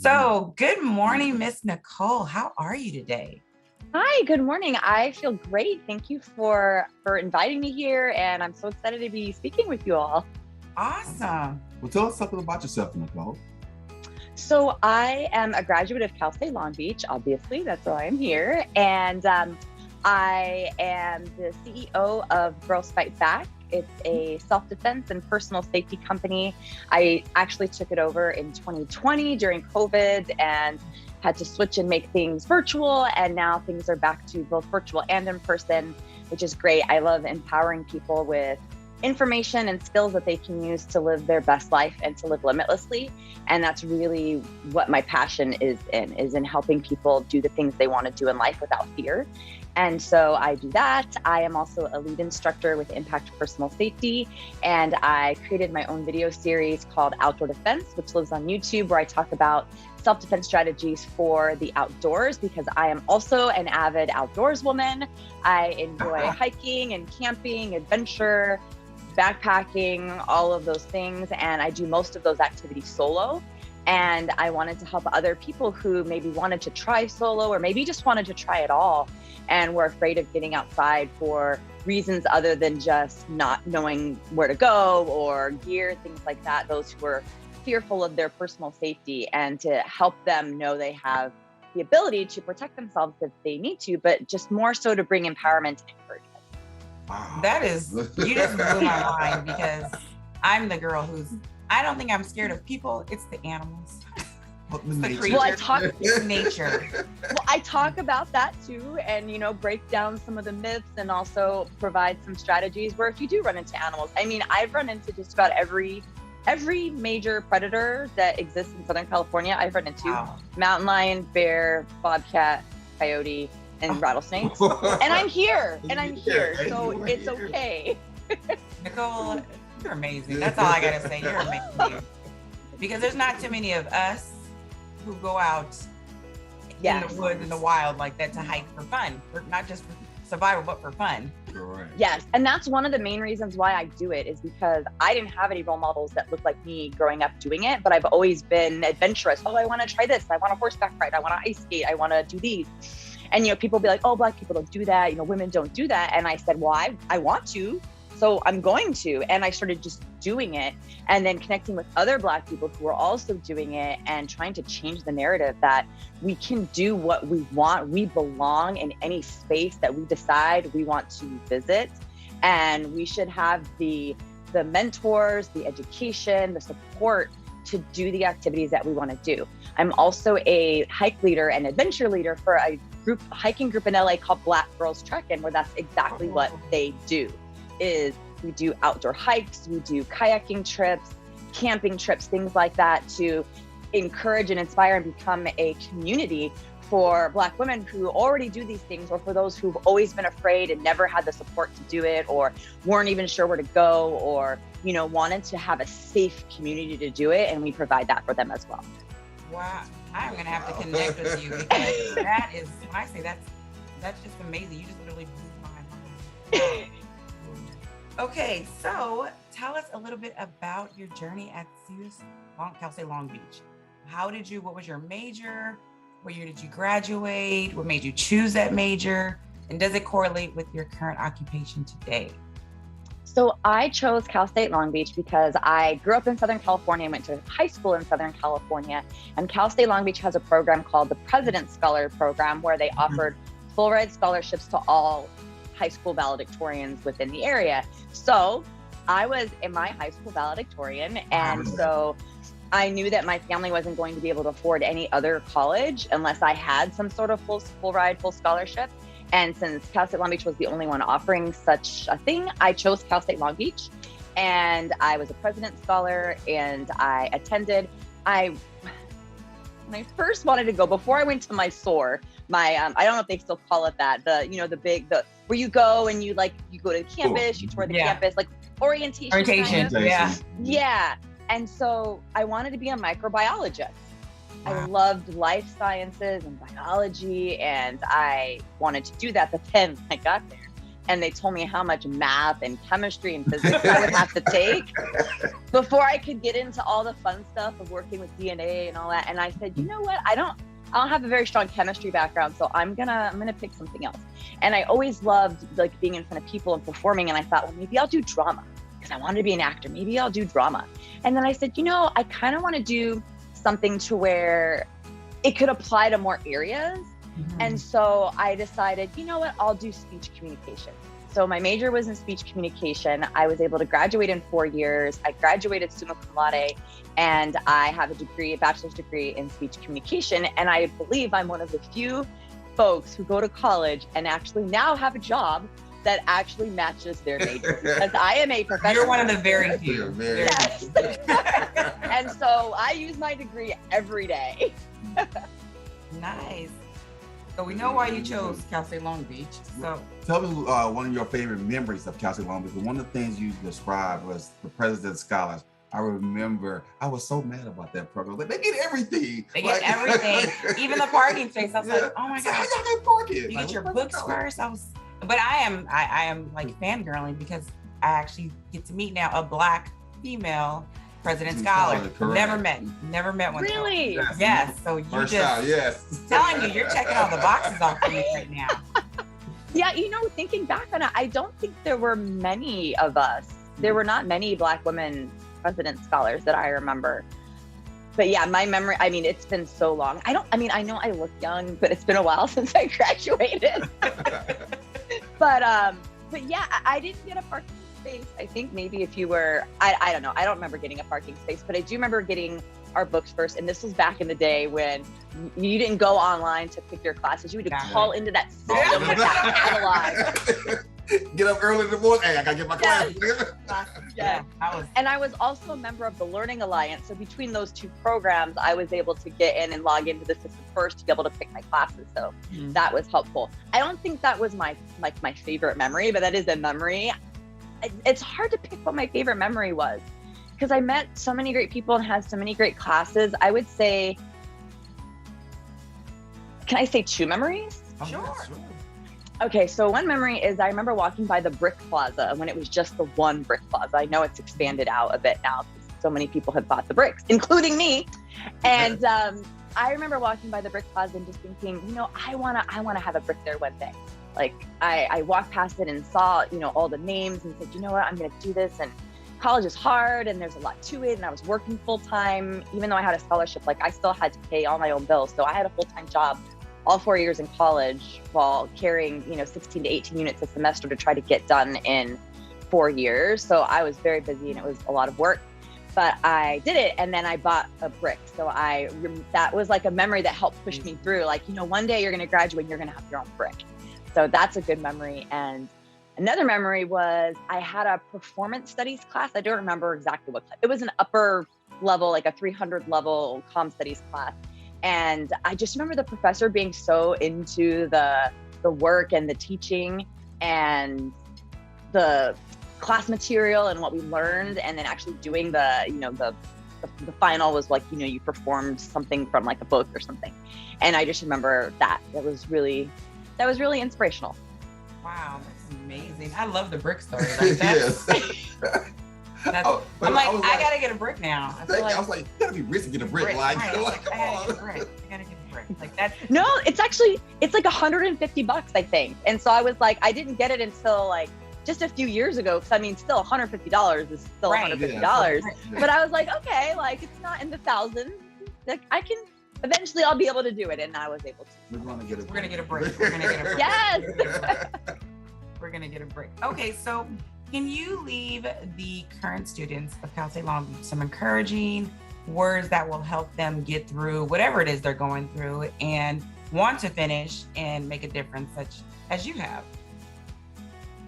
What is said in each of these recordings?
So, good morning, Miss Nicole. How are you today? Hi, good morning. I feel great. Thank you for inviting me here, and I'm so excited to be speaking with you all. Awesome. Well, tell us something about yourself, Nicole. So I am a graduate of Cal State Long Beach, obviously, that's why I'm here. And I am the CEO of Girls Fight Back. It's a self-defense and personal safety company. I actually took it over in 2020 during COVID and had to switch and make things virtual. And now things are back to both virtual and in person, which is great. I love empowering people with information and skills that they can use to live their best life and to live limitlessly. And that's really what my passion is in helping people do the things they want to do in life without fear. And so I do that. I am also a lead instructor with Impact Personal Safety. And I created my own video series called Outdoor Defense, which lives on YouTube, where I talk about self-defense strategies for the outdoors, because I am also an avid outdoors woman. I enjoy hiking and camping, adventure, backpacking, all of those things. And I do most of those activities solo. And I wanted to help other people who maybe wanted to try solo or maybe just wanted to try it all and were afraid of getting outside for reasons other than just not knowing where to go or gear, things like that. Those who were fearful of their personal safety, and to help them know they have the ability to protect themselves if they need to, but just more so to bring empowerment and encouragement. Wow. That is, you just blew my mind, because I'm the girl I don't think I'm scared of people. It's the animals. It's the creature. It's nature. Well, I talk about that too, and break down some of the myths and also provide some strategies where if you do run into animals, I mean, I've run into just about every major predator that exists in Southern California. I've run into mountain lion, bear, bobcat, coyote, and rattlesnakes. And I'm here, so it's okay. Nicole, you're amazing. That's all I gotta say. You're amazing. Because there's not too many of us who go out in the woods, in the wild like that to hike for fun, not just for survival, but for fun. Correct. Yes, and that's one of the main reasons why I do it, is because I didn't have any role models that looked like me growing up doing it, but I've always been adventurous. Oh, I want to try this. I want to horseback ride. I want to ice skate. I want to do these. And people be like, oh, Black people don't do that. Women don't do that. And I said, well, I want to. So I'm going to, and I started just doing it, and then connecting with other Black people who are also doing it and trying to change the narrative that we can do what we want. We belong in any space that we decide we want to visit, and we should have the mentors, the education, the support to do the activities that we want to do. I'm also a hike leader and adventure leader for a hiking group in LA called Black Girls Trekkin', where that's exactly what they do. Is we do outdoor hikes, we do kayaking trips, camping trips, things like that, to encourage and inspire and become a community for Black women who already do these things, or for those who've always been afraid and never had the support to do it, or weren't even sure where to go, or wanted to have a safe community to do it, and we provide that for them as well. Wow, I'm gonna have to connect with you, because that is, when I say that's just amazing. You just literally blew my mind. Okay, so tell us a little bit about your journey at Cal State Long Beach. What was your major? What year did you graduate? What made you choose that major? And does it correlate with your current occupation today? So I chose Cal State Long Beach because I grew up in Southern California, went to high school in Southern California, and Cal State Long Beach has a program called the President's Scholar Program, where they offered full ride scholarships to all high school valedictorians within the area. So I was in my high school valedictorian, and so I knew that my family wasn't going to be able to afford any other college unless I had some sort of full ride, full scholarship. And since Cal State Long Beach was the only one offering such a thing, I chose Cal State Long Beach, and I was a President's Scholar, and I attended. When I first wanted to go, before I went to my SOAR, I don't know if they still call it that, where you go and you go to the campus, you tour the campus, like orientation. Kind of. Yeah. And so I wanted to be a microbiologist. Wow. I loved life sciences and biology, and I wanted to do that. But then I got there and they told me how much math and chemistry and physics I would have to take before I could get into all the fun stuff of working with DNA and all that. And I said, you know what? I don't have a very strong chemistry background, so I'm gonna pick something else. And I always loved like being in front of people and performing. And I thought, well, maybe I'll do drama because I wanted to be an actor. Maybe I'll do drama. And then I said, you know, I kind of want to do something to where it could apply to more areas. And so I decided, you know what, I'll do speech communication. So my major was in speech communication. I was able to graduate in 4 years. I graduated summa cum laude, and I have a bachelor's degree in speech communication. And I believe I'm one of the few folks who go to college and actually now have a job that actually matches their major, because I am a professional. You're one of the very few. Yes. And so I use my degree every day. Nice. So we know why you chose Cal State Long Beach. So tell me one of your favorite memories of Cal State Long Beach. One of the things you described was the President's Scholars. I remember I was so mad about that program. Like, they get everything. They get everything, even the parking space. I was like, oh my So how God. y'all get parking? You Like, get your what books the- first. But I am like fangirling because I actually get to meet now a Black female President Scholar. Correct. Never met one. Really? Yes. So you First just time, yes. telling you, you're checking all the boxes off for me right now. Yeah, you know, thinking back on it, I don't think there were many of us. There were not many Black women President Scholars that I remember. But yeah, my memory, I mean, it's been so long. I know I look young, but it's been a while since I graduated. But yeah, I didn't get a parking space. I think maybe if you were, I don't know. I don't remember getting a parking space, but I do remember getting our books first. And this was back in the day when you didn't go online to pick your classes. You had to call into that system with that catalog. Get up early in the morning. Hey, I gotta get my class. Yeah. And I was also a member of the Learning Alliance. So between those two programs, I was able to get in and log into the system first to be able to pick my classes. So that was helpful. I don't think that was my favorite memory, but that is a memory. It's hard to pick what my favorite memory was because I met so many great people and had so many great classes. I would say, can I say 2 memories? Sure. Okay, so one memory is I remember walking by the Brick Plaza when it was just the one Brick Plaza. I know it's expanded out a bit now because so many people have bought the bricks, including me. And I remember walking by the Brick Plaza and just thinking, you know, I wanna have a brick there one day. Like I walked past it and saw, you know, all the names and said, you know what, I'm gonna do this. And college is hard and there's a lot to it. And I was working full time, even though I had a scholarship, like I still had to pay all my own bills. So I had a full-time job all 4 years in college while carrying, you know, 16 to 18 units a semester to try to get done in 4 years. So I was very busy and it was a lot of work, but I did it. And then I bought a brick. So that was like a memory that helped push me through. Like, you know, one day you're going to graduate and you're going to have your own brick. So that's a good memory. And another memory was I had a performance studies class. I don't remember exactly what class. It was an upper level, like a 300 level comm studies class. And I just remember the professor being so into the work and the teaching and the class material and what we learned, and then actually doing the final was like, you know, you performed something from like a book or something. And I just remember that was really inspirational. Wow, that's amazing. I love the brick story. Like that's, Yes. I'm like, I gotta get a brick now. I was like, you gotta be rich to get a brick. Like, right. like, come I gotta on. get a brick. I gotta get a brick. Like that's No, it's like $150, I think. And so I was like, I didn't get it until like just a few years ago. Cause I mean, still $150 is still Right. $150. Right. But I was like, okay, like it's not in the thousands. Like I can, eventually I'll be able to do it. And I was able to. We're gonna get a We're gonna get a brick. We're gonna get a brick. Yes. We're gonna get a brick. Okay, so can you leave the current students of Cal State Long Beach some encouraging words that will help them get through whatever it is they're going through and want to finish and make a difference, such as you have?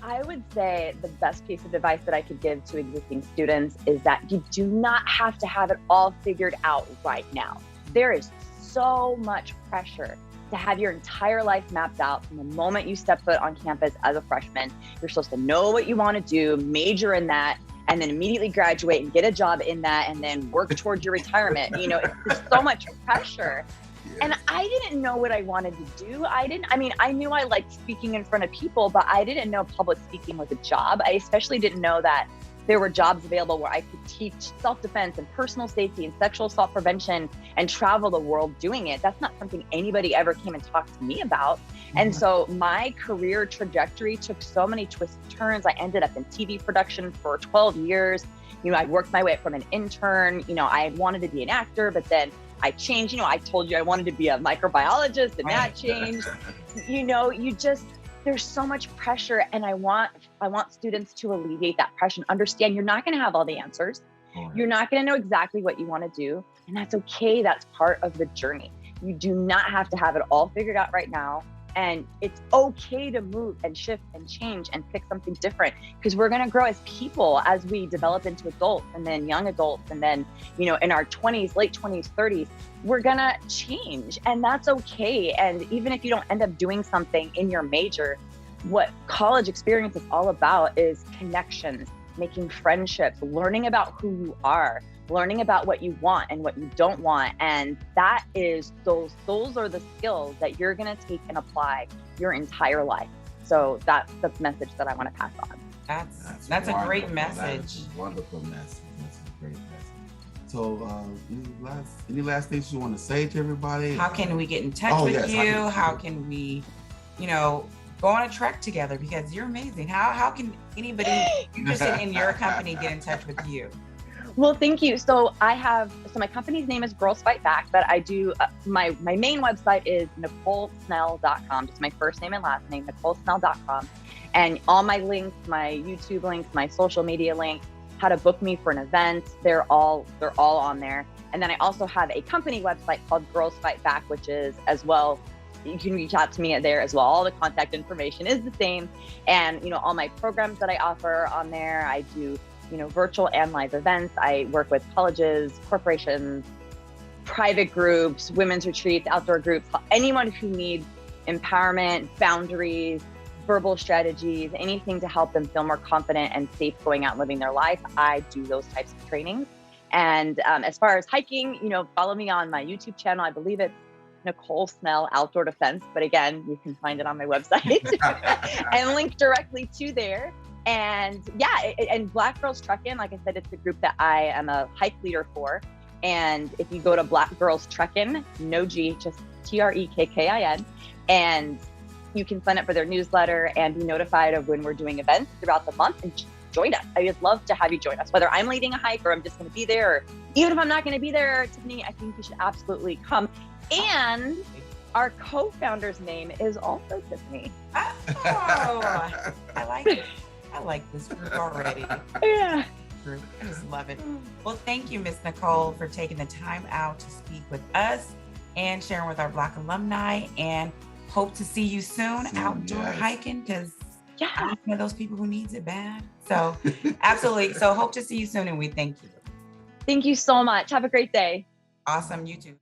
I would say the best piece of advice that I could give to existing students is that you do not have to have it all figured out right now. There is so much pressure to have your entire life mapped out from the moment you step foot on campus as a freshman. You're supposed to know what you want to do, major in that, and then immediately graduate and get a job in that, and then work towards your retirement. You know, there's so much pressure. And I didn't know what I wanted to do. I knew I liked speaking in front of people, but I didn't know public speaking was a job. I especially didn't know that there were jobs available where I could teach self-defense and personal safety and sexual assault prevention and travel the world doing it. That's not something anybody ever came and talked to me about. And so my career trajectory took so many twists and turns. I ended up in TV production for 12 years. I worked my way up from an intern. I wanted to be an actor, but then I changed. I told you I wanted to be a microbiologist, and that changed. There's so much pressure, and I want students to alleviate that pressure and understand you're not going to have all the answers. You're not going to know exactly what you want to do, and that's okay. That's part of the journey. You do not have to have it all figured out right now. And it's okay to move and shift and change and pick something different, because we're going to grow as people as we develop into adults and then young adults. And then, in our 20s, late 20s, 30s, we're going to change, and that's okay. And even if you don't end up doing something in your major, what college experience is all about is connections, making friendships, learning about who you are, learning about what you want and what you don't want. And that is those are the skills that you're going to take and apply your entire life. So that's the message that I want to pass on. That's a great message. That's a wonderful message. That's a great message. So any last things you want to say to everybody? How can we get in touch with you? How can we, go on a trek together? Because you're amazing. How can anybody interested in your company get in touch with you? Well, thank you. So my company's name is Girls Fight Back, but I do, my main website is NicoleSnell.com, just my first name and last name, NicoleSnell.com. And all my links, my YouTube links, my social media links, how to book me for an event, they're all on there. And then I also have a company website called Girls Fight Back, which is as well, you can reach out to me there as well. All the contact information is the same. And, all my programs that I offer on there, I do virtual and live events. I work with colleges, corporations, private groups, women's retreats, outdoor groups, anyone who needs empowerment, boundaries, verbal strategies, anything to help them feel more confident and safe going out and living their life. I do those types of trainings. And as far as hiking, follow me on my YouTube channel. I believe it's Nicole Snell Outdoor Defense, but again, you can find it on my website and link directly to there. And and Black Girls Trekkin', like I said, it's a group that I am a hike leader for. And if you go to Black Girls Trekkin', no G, just TREKKIN, and you can sign up for their newsletter and be notified of when we're doing events throughout the month, and join us. I would love to have you join us, whether I'm leading a hike or I'm just going to be there, or even if I'm not going to be there, Tiffany, I think you should absolutely come. And our co-founder's name is also Tiffany. Oh, I like it. I like this group already. Yeah. I just love it. Well, thank you, Miss Nicole, for taking the time out to speak with us and sharing with our Black alumni, and hope to see you soon outdoor hiking, because I'm one of those people who needs it bad. So absolutely. So hope to see you soon, and we thank you. Thank you so much. Have a great day. Awesome. You too.